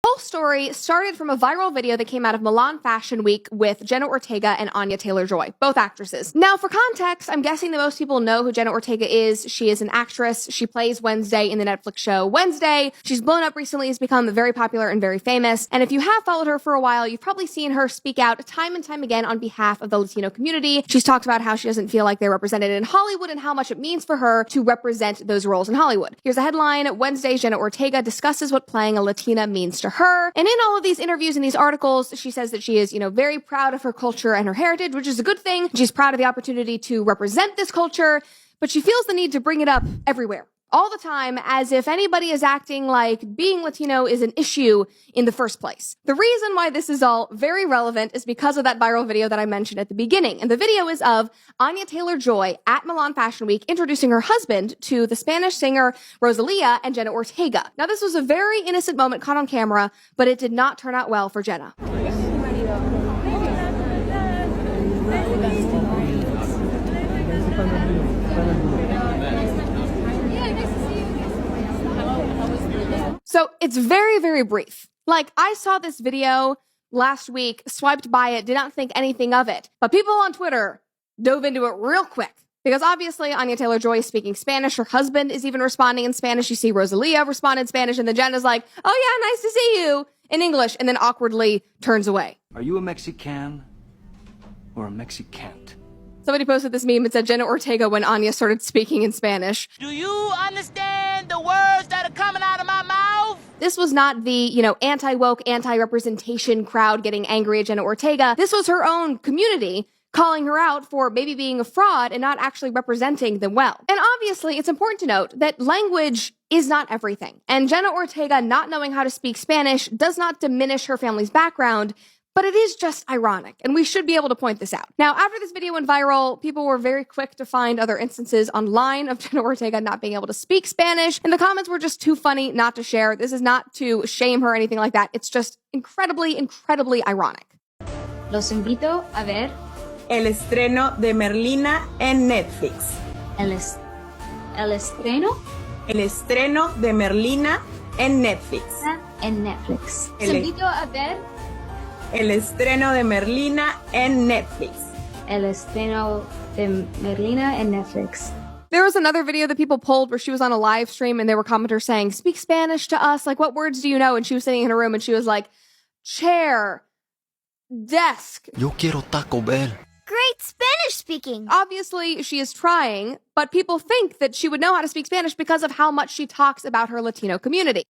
whole story started from a viral video that came out of Milan Fashion Week with Jenna Ortega and Anya Taylor-Joy, both actresses. Now, for context, I'm guessing that most people know who Jenna Ortega is. She is an actress. She plays Wednesday in the Netflix show Wednesday. She's blown up recently, has become very popular and very famous. And if you have followed her for a while, you've probably seen her speak out time and time again on behalf of the Latino community. She's talked about how she doesn't feel like they're represented in Hollywood and how much it means for her to represent those roles in Hollywood. Here's a headline: Wednesday's Jenna Ortega discusses what playing a Latina means to her. And in all of these interviews and these articles, she says that she is, very proud of her culture and her heritage, which is a good thing. She's proud of the opportunity to represent this culture, but she feels the need to bring it up everywhere, all the time, as if anybody is acting like being Latino is an issue in the first place. The reason why this is all very relevant is because of that viral video that I mentioned at the beginning. And the video is of Anya Taylor-Joy at Milan Fashion Week introducing her husband to the Spanish singer Rosalia and Jenna Ortega. Now, this was a very innocent moment caught on camera, but it did not turn out well for Jenna. So it's very, very brief. Like, I saw this video last week, swiped by it, did not think anything of it. But people on Twitter dove into it real quick. Because obviously Anya Taylor-Joy is speaking Spanish. Her husband is even responding in Spanish. You see Rosalia respond in Spanish. And then Jenna's like, "Oh yeah, nice to see you," in English. And then awkwardly turns away. Are you a Mexican or a Mexicant? Somebody posted this meme and said Jenna Ortega when Anya started speaking in Spanish. Do you understand the words that are coming out of my mouth? This was not the, anti-woke, anti-representation crowd getting angry at Jenna Ortega. This was her own community calling her out for maybe being a fraud and not actually representing them well. And obviously, it's important to note that language is not everything. And Jenna Ortega not knowing how to speak Spanish does not diminish her family's background, but it is just ironic, and we should be able to point this out. Now, after this video went viral, people were very quick to find other instances online of Jenna Ortega not being able to speak Spanish, and the comments were just too funny not to share. This is not to shame her or anything like that. It's just incredibly, incredibly ironic. Los invito a ver el estreno de Merlina en Netflix. el estreno El estreno de Merlina en Netflix. en Netflix. Los El- invito a ver El estreno de Merlina en Netflix. el estreno de Merlina en Netflix. There was another video that people pulled where she was on a live stream and there were commenters saying, "Speak Spanish to us. Like, what words do you know?" And she was sitting in her room and she was like, "Chair, desk." Yo quiero Taco Bell. Great Spanish speaking. Obviously, she is trying, but people think that she would know how to speak Spanish because of how much she talks about her Latino community.